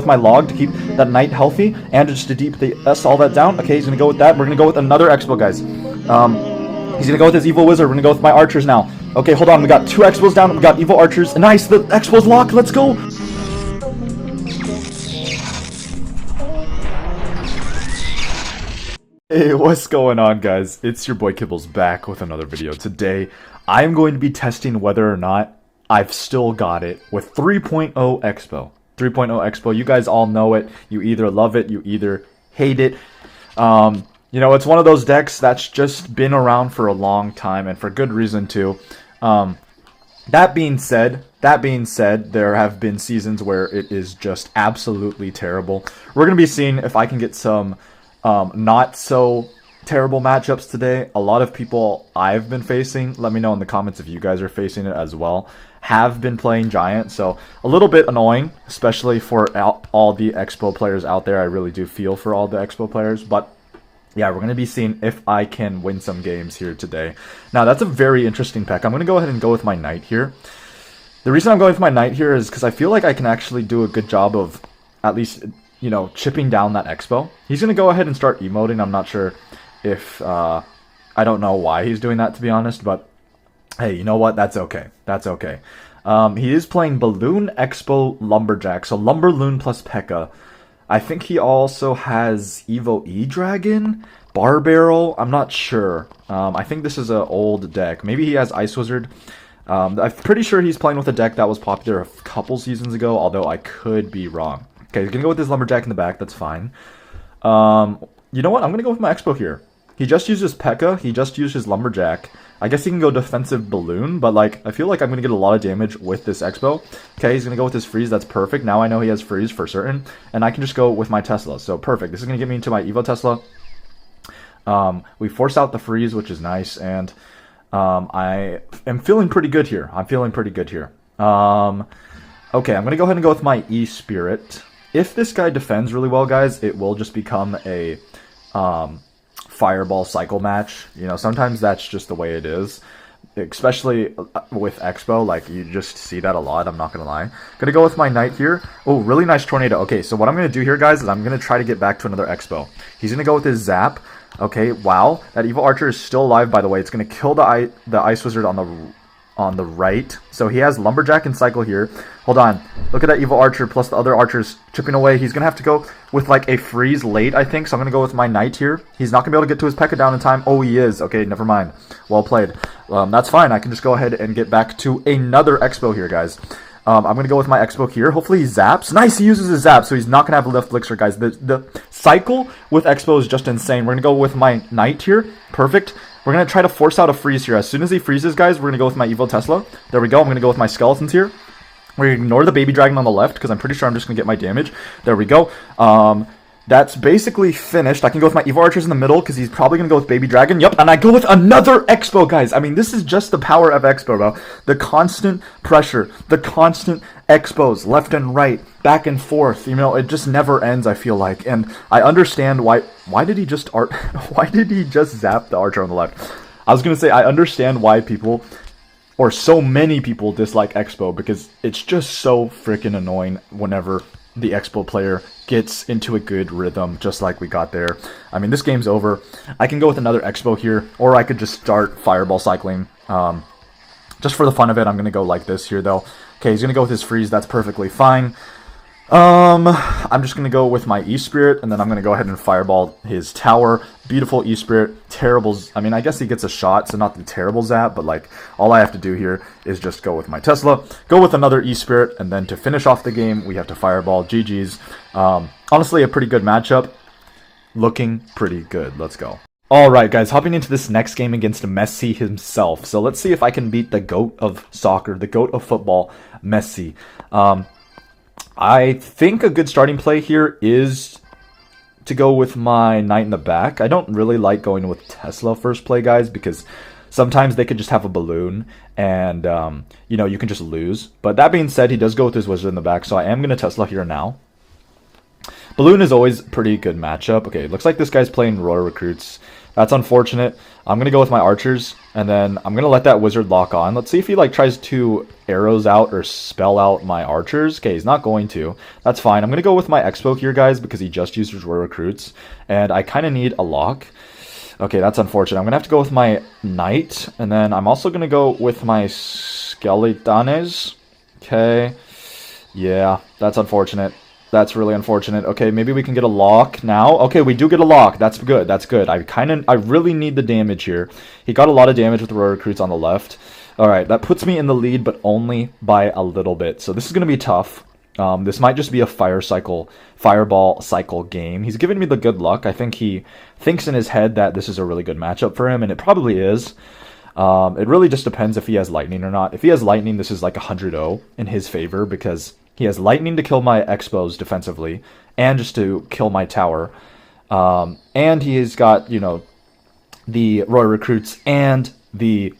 with my log to keep that knight healthy and just to deep the S all that down. Okay, he's gonna go with that. We're gonna go with another expo, guys. He's gonna go with his evil wizard. We're gonna go with my archers now. Okay, hold on. We got 2 expos down. We got evil archers. Nice. The expos lock. Let's go. Hey, what's going on, guys? It's your boy Kibbles back with another video. Today, I'm going to be testing whether or not I've still got it with 3.0 Expo. 3.0 Expo, you guys all know it. You either love it, you either hate it. You know, it's one of those decks that's just been around for a long time, and for good reason too. That being said, there have been seasons where it is just absolutely terrible. We're going to be seeing if I can get some not so terrible matchups today. A lot of people I've been facing, let me know in the comments if you guys are facing it as well, have been playing Giant, so a little bit annoying, especially for all the Expo players out there. I really do feel for all the Expo players, but yeah, we're going to be seeing if I can win some games here today. Now, that's a very interesting pick. I'm going to go ahead and go with my knight here. The reason I'm going with my knight here is because I feel like I can actually do a good job of at least, you know, chipping down that Expo. He's going to go ahead and start emoting. I'm not sure if, I don't know why he's doing that, to be honest, but hey, you know what? That's okay. That's okay. He is playing Balloon Expo Lumberjack, so Lumberoon plus Pekka. I think he also has Evo E-Dragon, Bar Barrel, I'm not sure. I think this is an old deck. Maybe he has Ice Wizard. I'm pretty sure he's playing with a deck that was popular a couple seasons ago, although I could be wrong. Okay, he's going to go with his Lumberjack in the back, that's fine. You know what, I'm going to go with my Expo here. He just used his Pekka, he just used his Lumberjack. I guess he can go defensive Balloon, but like I feel like I'm going to get a lot of damage with this Expo. Okay, he's going to go with his freeze, that's perfect. Now I know he has freeze for certain, and I can just go with my Tesla. So perfect, this is going to get me into my Evo Tesla. We force out the freeze, which is nice, and I am feeling pretty good here. Okay, I'm going to go ahead and go with my E-Spirit. If this guy defends really well, guys, it will just become a fireball cycle match. You know, sometimes that's just the way it is, especially with Expo. Like, you just see that a lot, I'm not gonna lie. Gonna go with my knight here. Oh, really nice tornado. Okay, so what I'm gonna do here, guys, is I'm gonna try to get back to another Expo. He's gonna go with his zap. Okay, wow, that evil archer is still alive, by the way. It's gonna kill the ice wizard on the right. So he has Lumberjack and Cycle here. Hold on. Look at that evil archer plus the other archers chipping away. He's going to have to go with like a freeze late, I think. So I'm going to go with my knight here. He's not going to be able to get to his Pekka down in time. Oh, he is. Okay, never mind. Well played. That's fine. I can just go ahead and get back to another Expo here, guys. I'm going to go with my Expo here. Hopefully he zaps. Nice, he uses his zap, so he's not going to have a left elixir, guys. The cycle with Expo is just insane. We're going to go with my knight here. Perfect. We're going to try to force out a freeze here. As soon as he freezes, guys, we're going to go with my Evo Tesla. There we go. I'm going to go with my skeletons here. We're going to ignore the baby dragon on the left because I'm pretty sure I'm just going to get my damage. There we go. That's basically finished. I can go with my Evo Archers in the middle because he's probably going to go with Baby Dragon. Yep, and I go with another Expo, guys. I mean, this is just the power of Expo, bro. The constant pressure, the constant Expos, left and right, back and forth. You know, it just never ends, I feel like. And I understand why did he just zap the Archer on the left? I was going to say, I understand why people, or so many people, dislike Expo, because it's just so freaking annoying whenever the Expo player gets into a good rhythm, just like we got there. I mean, this game's over. I can go with another Expo here, or I could just start fireball cycling. Just for the fun of it, I'm going to go like this here, though. Okay, he's going to go with his freeze. That's perfectly fine. I'm just going to go with my E-Spirit, and then I'm going to go ahead and fireball his tower. Beautiful E-Spirit. Terrible. I mean, I guess he gets a shot, so not the terrible zap, but like, all I have to do here is just go with my Tesla, go with another E-Spirit, and then to finish off the game, we have to fireball. GG's. Honestly, a pretty good matchup. Looking pretty good. Let's go. Alright, guys, hopping into this next game against Messi himself. So let's see if I can beat the GOAT of soccer, the GOAT of football, Messi. I think a good starting play here is to go with my knight in the back. I don't really like going with Tesla first play, guys, because sometimes they could just have a balloon and, you know, you can just lose. But that being said, he does go with his wizard in the back, so I am going to Tesla here now. Balloon is always a pretty good matchup. Okay, looks like this guy's playing Royal Recruits. That's unfortunate. I'm going to go with my archers, and then I'm going to let that wizard lock on. Let's see if he, like, tries to arrows out or spell out my archers. Okay, he's not going to. That's fine. I'm going to go with my expo here, guys, because he just used his royal recruits, and I kind of need a lock. Okay, that's unfortunate. I'm going to have to go with my knight, and then I'm also going to go with my skeletones. Okay. Yeah, that's unfortunate. That's really unfortunate. Okay, maybe we can get a lock now. Okay, we do get a lock. That's good. That's good. I really need the damage here. He got a lot of damage with the royal recruits on the left. All right, that puts me in the lead, but only by a little bit. So this is going to be tough. This might just be a fireball cycle game. He's giving me the good luck. I think he thinks in his head that this is a really good matchup for him, and it probably is. It really just depends if he has lightning or not. If he has lightning, this is like 100-0 in his favor because he has lightning to kill my expos defensively and just to kill my tower. And he has got, you know, the royal recruits and the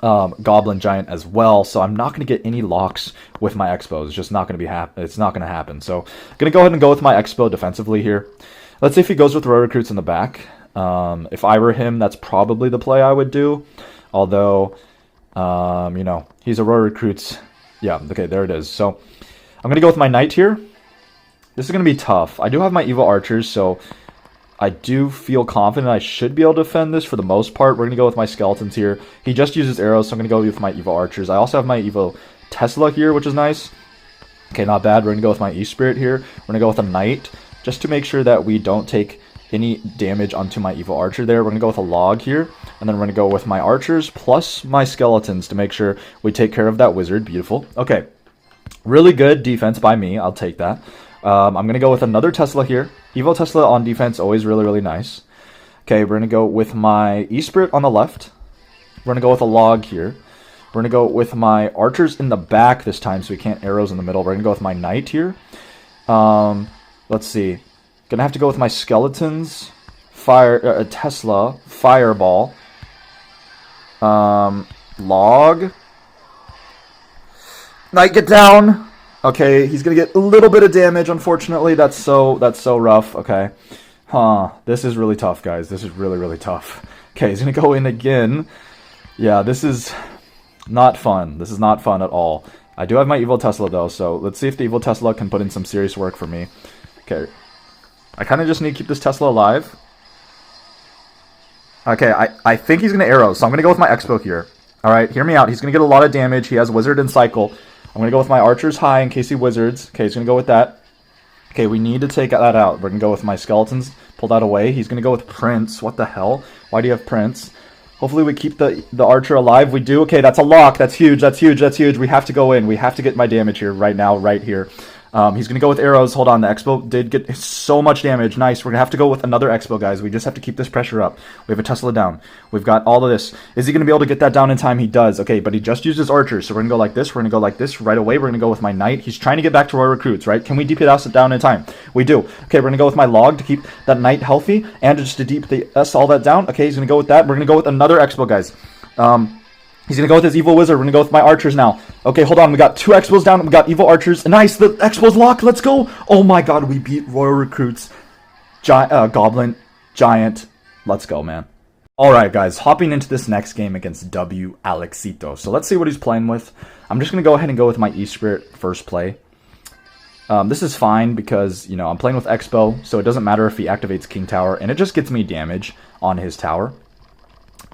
goblin giant as well. So I'm not going to get any locks with my expos. It's just not going to be it's not going to happen. So I'm going to go ahead and go with my expo defensively here. Let's see if he goes with royal recruits in the back. If I were him, that's probably the play I would do. Although, you know, he's a royal recruits. Yeah, okay, there it is. So I'm going to go with my knight here. This is going to be tough. I do have my evil archers, so I do feel confident I should be able to defend this for the most part. We're going to go with my skeletons here. He just uses arrows, so I'm going to go with my evil archers. I also have my evil Tesla here, which is nice. Okay, not bad. We're going to go with my E-Spirit here. We're going to go with a knight, just to make sure that we don't take any damage onto my evil archer there. We're going to go with a log here, and then we're going to go with my archers plus my skeletons to make sure we take care of that wizard. Beautiful. Okay, really good defense by me. I'll take that. I'm going to go with another Tesla here. Evil Tesla on defense, always really, really nice. Okay, we're going to go with my E-Spirit on the left. We're going to go with a log here. We're going to go with my archers in the back this time so we can't arrows in the middle. We're going to go with my knight here. Let's see. Gonna have to go with my skeletons, Tesla, fireball, log, knight, get down. Okay, he's gonna get a little bit of damage. Unfortunately, that's so rough. Okay, this is really tough, guys. This is really, really tough. Okay, he's gonna go in again. Yeah, this is not fun. This is not fun at all. I do have my evil Tesla though, so let's see if the evil Tesla can put in some serious work for me. Okay. I kind of just need to keep this Tesla alive. Okay, I think he's going to arrow, so I'm going to go with my expo here. Alright, hear me out. He's going to get a lot of damage. He has wizard and cycle. I'm going to go with my archers high in case he wizards. Okay, he's going to go with that. Okay, we need to take that out. We're going to go with my skeletons. Pull that away. He's going to go with Prince. What the hell? Why do you have Prince? Hopefully we keep the archer alive. We do. Okay, that's a lock. That's huge. That's huge. That's huge. We have to go in. We have to get my damage here right now, right here. He's going to go with arrows. Hold on, the expo did get so much damage. Nice. We're going to have to go with another expo, guys. We just have to keep this pressure up. We have a Tesla down. We've got all of this. Is he going to be able to get that down in time? He does. Okay, but he just used his archers, so we're going to go like this. We're going to go like this right away. We're going to go with my knight. He's trying to get back to royal recruits, right? Can we DPS it down in time? We do. Okay, we're going to go with my log to keep that knight healthy and just to DPS all that down. Okay, he's going to go with that. We're going to go with another expo, guys. He's going to go with his evil wizard. We're going to go with my archers now. Okay, hold on. We got two expos down. We got evil archers. Nice. The expos lock. Let's go. Oh my god, we beat royal recruits. Goblin giant. Let's go, man. Alright, guys. Hopping into this next game against W. Alexito. So let's see what he's playing with. I'm just going to go ahead and go with my E-Spirit first play. This is fine because, you know, I'm playing with expo, so it doesn't matter if he activates King Tower, and it just gets me damage on his tower.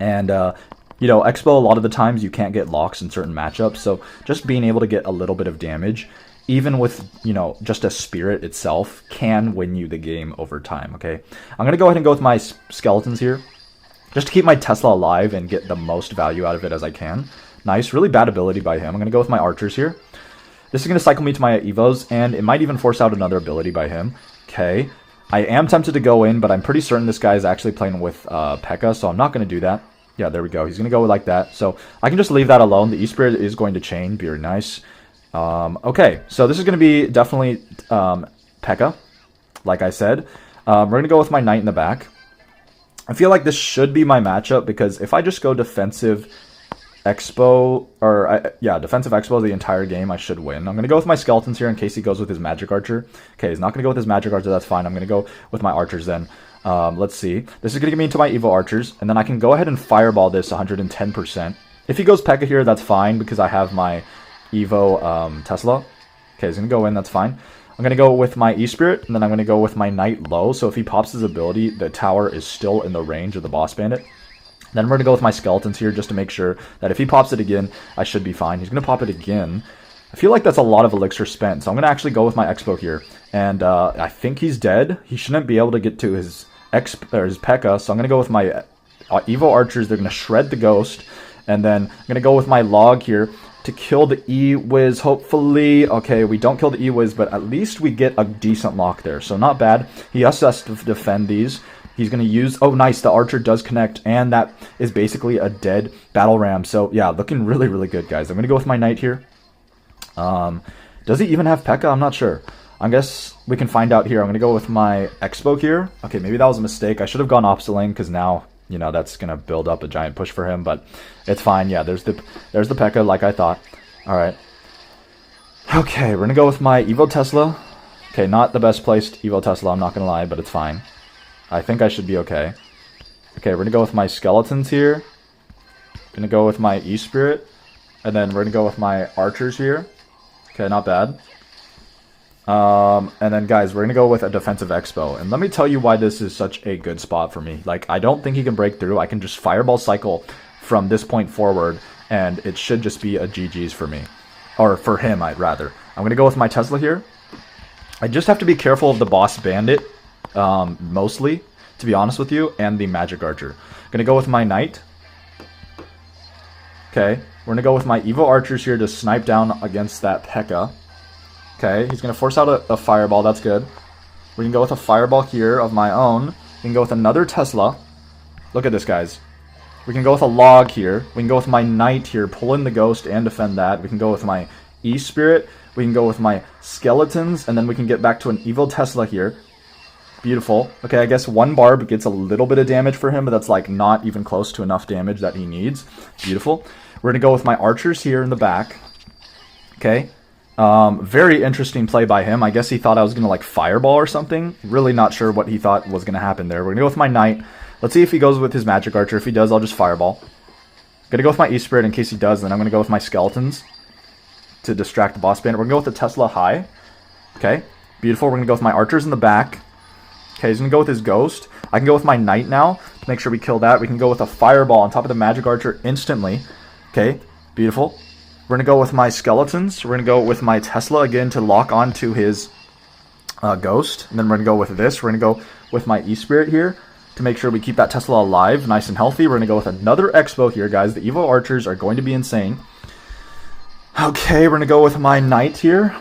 And, you know, expo, a lot of the times you can't get locks in certain matchups, so just being able to get a little bit of damage, even with, you know, just a spirit itself, can win you the game over time, okay? I'm going to go ahead and go with my skeletons here, just to keep my Tesla alive and get the most value out of it as I can. Nice, really bad ability by him. I'm going to go with my archers here. This is going to cycle me to my Evos, and it might even force out another ability by him. Okay, I am tempted to go in, but I'm pretty certain this guy is actually playing with Pekka, so I'm not going to do that. Yeah, there we go. He's going to go like that. So I can just leave that alone. The E-Spirit is going to chain. Very nice. Okay, so this is going to be definitely Pekka, like I said. We're going to go with my knight in the back. I feel like this should be my matchup because if I just go defensive Expo, or yeah, defensive Expo the entire game, I should win. I'm going to go with my skeletons here in case he goes with his magic archer. Okay, he's not going to go with his magic archer, that's fine. I'm going to go with my archers then. Let's see. This is going to get me into my Evo archers, and then I can go ahead and fireball this 110%. If he goes Pekka here, that's fine, because I have my Evo Tesla. Okay, he's going to go in, that's fine. I'm going to go with my E-Spirit, and then I'm going to go with my Knight low, so if he pops his ability, the tower is still in the range of the boss bandit. Then we're going to go with my skeletons here just to make sure that if he pops it again, I should be fine. He's going to pop it again. I feel like that's a lot of elixir spent, so I'm going to actually go with my Expo here. And I think he's dead. He shouldn't be able to get to his Pekka, so I'm going to go with my Evo archers. They're going to shred the ghost. And then I'm going to go with my log here to kill the E-Wiz, hopefully. Okay, we don't kill the E-Wiz, but at least we get a decent lock there. So not bad. He has to defend these. He's going to use... Oh, nice. The archer does connect, and that is basically a dead battle ram. So, yeah, looking really, really good, guys. I'm going to go with my knight here. Does he even have Pekka? I'm not sure. I guess we can find out here. I'm going to go with my Expo here. Okay, maybe that was a mistake. I should have gone opposite lane, because now, you know, that's going to build up a giant push for him, but it's fine. Yeah, there's the Pekka, like I thought. All right. Okay, we're going to go with my Evo Tesla. Okay, not the best placed Evo Tesla, I'm not going to lie, but it's fine. I think I should be okay. Okay, we're going to go with my skeletons here. Going to go with my E-Spirit. And then we're going to go with my archers here. Okay, not bad. And then, guys, we're going to go with a defensive Expo. And let me tell you why this is such a good spot for me. Like, I don't think he can break through. I can just fireball cycle from this point forward. And it should just be a GG's for me. Or for him, I'd rather. I'm going to go with my Tesla here. I just have to be careful of the boss bandit. Mostly, to be honest with you, and the magic archer. Gonna go with my knight. Okay, we're gonna go with my Evo archers here to snipe down against that Pekka. Okay, he's gonna force out a fireball, that's good. We can go with a fireball here of my own. We can go with another Tesla. Look at this, guys. We can go with a log here. We can go with my knight here, pull in the ghost and defend that. We can go with my E-Spirit. We can go with my skeletons, and then we can get back to an Evo Tesla here. Beautiful. Okay, I guess one barb gets a little bit of damage for him, but that's like not even close to enough damage that he needs. Beautiful. We're going to go with my archers here in the back. Okay. Very interesting play by him. I guess he thought I was going to like fireball or something. Really not sure what he thought was going to happen there. We're going to go with my knight. Let's see if he goes with his magic archer. If he does, I'll just fireball. Going to go with my E-Spirit in case he does, then I'm going to go with my skeletons to distract the boss bandit. We're going to go with the Tesla high. Okay. Beautiful. We're going to go with my archers in the back. Okay, he's going to go with his ghost. I can go with my knight now to make sure we kill that. We can go with a fireball on top of the magic archer instantly. Okay, beautiful. We're going to go with my skeletons. We're going to go with my Tesla again to lock on to his ghost. And then we're going to go with this. We're going to go with my E-Spirit here to make sure we keep that Tesla alive, nice and healthy. We're going to go with another Expo here, guys. The Evo archers are going to be insane. Okay, we're going to go with my knight here.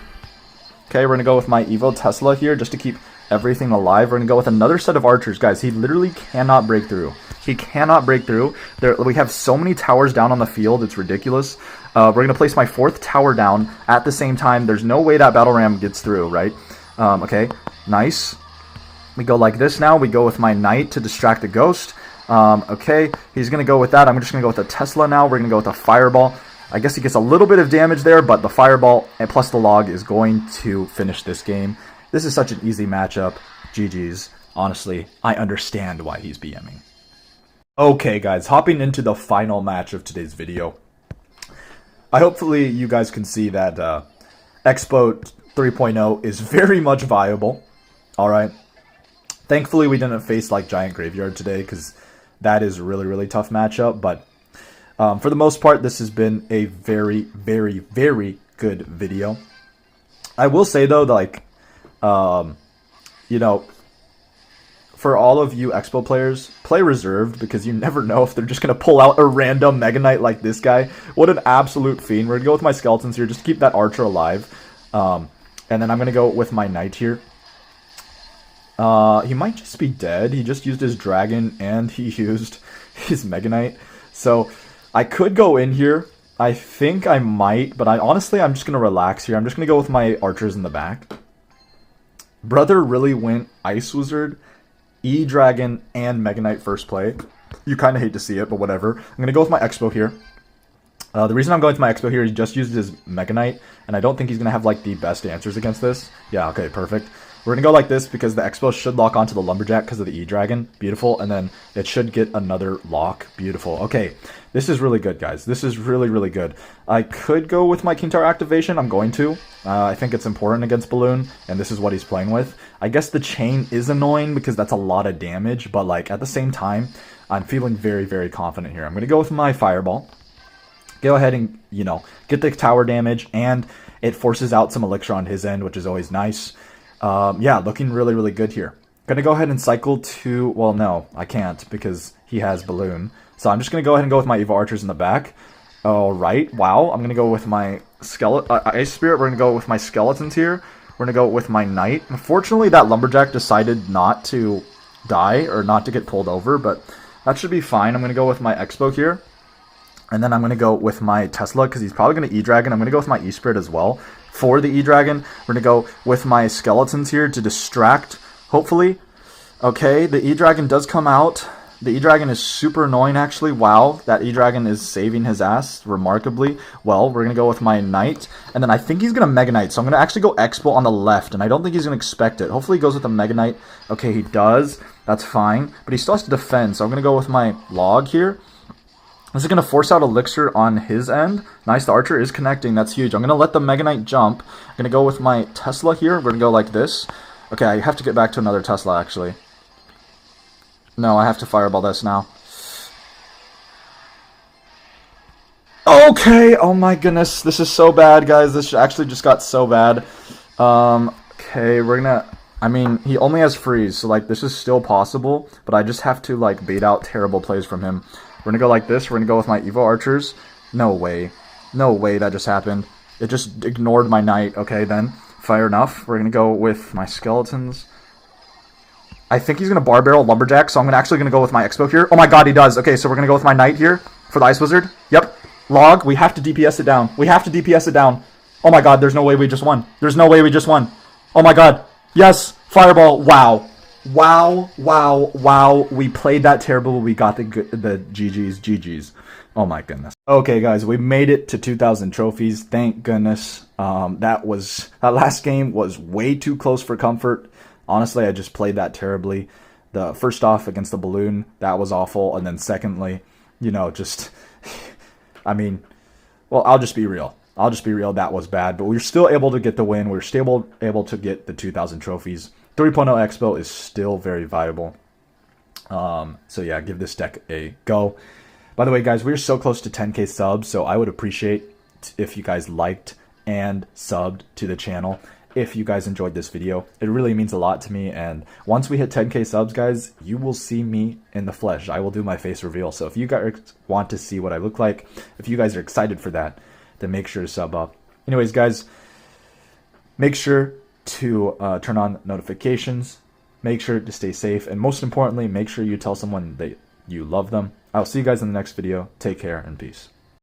Okay, we're going to go with my Evo Tesla here just to keep everything alive. We're going to go with another set of archers. Guys, he literally cannot break through. He cannot break through. We have so many towers down on the field. It's ridiculous. We're going to place my fourth tower down at the same time. There's no way that battle ram gets through, right? Okay, nice. We go like this now. We go with my knight to distract the ghost. Okay, he's going to go with that. I'm just going to go with a Tesla now. We're going to go with a fireball. I guess he gets a little bit of damage there, but the fireball and plus the log is going to finish this game. This is such an easy matchup. GG's. Honestly, I understand why he's BMing. Okay, guys, hopping into the final match of today's video. Hopefully you guys can see that Expo 3.0 is very much viable. Alright. Thankfully, we didn't face like Giant Graveyard today, because that is a really, really tough matchup. But for the most part, this has been a very, very, very good video. I will say, though, like, you know, for all of you Expo players, play reserved, because you never know if they're just going to pull out a random Mega Knight like this guy. What an absolute fiend. We're going to go with my skeletons here just to keep that archer alive. And then I'm going to go with my knight here. He might just be dead. He just used his dragon and he used his Mega Knight. So I could go in here. I think I might, but honestly, I'm just going to relax here. I'm just going to go with my archers in the back. Brother really went Ice Wizard, E-Dragon, and Mega Knight first play. You kind of hate to see it, but whatever. I'm going to go with my Expo here. The reason I'm going to my Expo here, he just used his Mega Knight, and I don't think he's going to have like the best answers against this. Yeah, okay, perfect. We're going to go like this because the Expo should lock onto the Lumberjack because of the E-Dragon. Beautiful. And then it should get another lock. Beautiful. Okay, this is really good, guys. This is really, really good. I could go with my King Tower activation. I'm going to. I think it's important against Balloon, and this is what he's playing with. I guess the chain is annoying because that's a lot of damage, but like at the same time, I'm feeling very, very confident here. I'm going to go with my Fireball. Go ahead and, you know, get the tower damage, and it forces out some elixir on his end, which is always nice. Yeah, looking really, really good here. Gonna go ahead and cycle to, well, no, I can't because he has Balloon. So I'm just gonna go ahead and go with my Evil Archers in the back. Alright, wow, I'm gonna go with my Ice Spirit. We're gonna go with my Skeletons here. We're gonna go with my Knight. Unfortunately, that Lumberjack decided not to die, or not to get pulled over, but that should be fine. I'm gonna go with my Expo here. And then I'm going to go with my Tesla because he's probably going to E-Dragon. I'm going to go with my E-Spirit as well for the E-Dragon. We're going to go with my Skeletons here to distract, hopefully. Okay, the E-Dragon does come out. The E-Dragon is super annoying, actually. Wow, that E-Dragon is saving his ass remarkably well. We're going to go with my Knight. And then I think he's going to Mega Knight. So I'm going to actually go Expo on the left. And I don't think he's going to expect it. Hopefully he goes with a Mega Knight. Okay, he does. That's fine. But he still has to defend. So I'm going to go with my Log here. This is going to force out Elixir on his end. Nice, the Archer is connecting. That's huge. I'm going to let the Mega Knight jump. I'm going to go with my Tesla here. We're going to go like this. Okay, I have to get back to another Tesla, actually. No, I have to Fireball this now. Okay, oh my goodness. This is so bad, guys. This actually just got so bad. Okay, we're going to... I mean, he only has freeze, so, like, this is still possible. But I just have to, like, bait out terrible plays from him. We're going to go like this. We're going to go with my Evo Archers. No way. No way that just happened. It just ignored my Knight. Okay, then. Fair enough. We're going to go with my Skeletons. I think he's going to Bar Barrel Lumberjack, so I'm actually going to go with my Expo here. Oh my god, he does. Okay, so we're going to go with my Knight here for the Ice Wizard. Yep. Log. We have to DPS it down. We have to DPS it down. Oh my god, there's no way we just won. There's no way we just won. Oh my god. Yes. Fireball. Wow. Wow, wow, wow. We played that terrible. We got the GG's. Oh my goodness. Okay, guys, we made it to 2,000 trophies. Thank goodness. That last game was way too close for comfort. Honestly, I just played that terribly. The first off against the Balloon, that was awful. And then secondly, you know, just, I mean, well, I'll just be real. That was bad. But we were still able to get the win. We were still able to get the 2,000 trophies. 3.0 Expo is still very viable. So yeah, give this deck a go. By the way, guys, we're so close to 10k subs, so I would appreciate if you guys liked and subbed to the channel. If you guys enjoyed this video, it really means a lot to me. And once we hit 10k subs, guys, you will see me in the flesh. I will do my face reveal. So if you guys want to see what I look like, if you guys are excited for that, then make sure to sub up. Anyways, guys, make sure to turn on notifications, make sure to stay safe, and most importantly, make sure you tell someone that you love them. I'll see you guys in the next video. Take care and peace.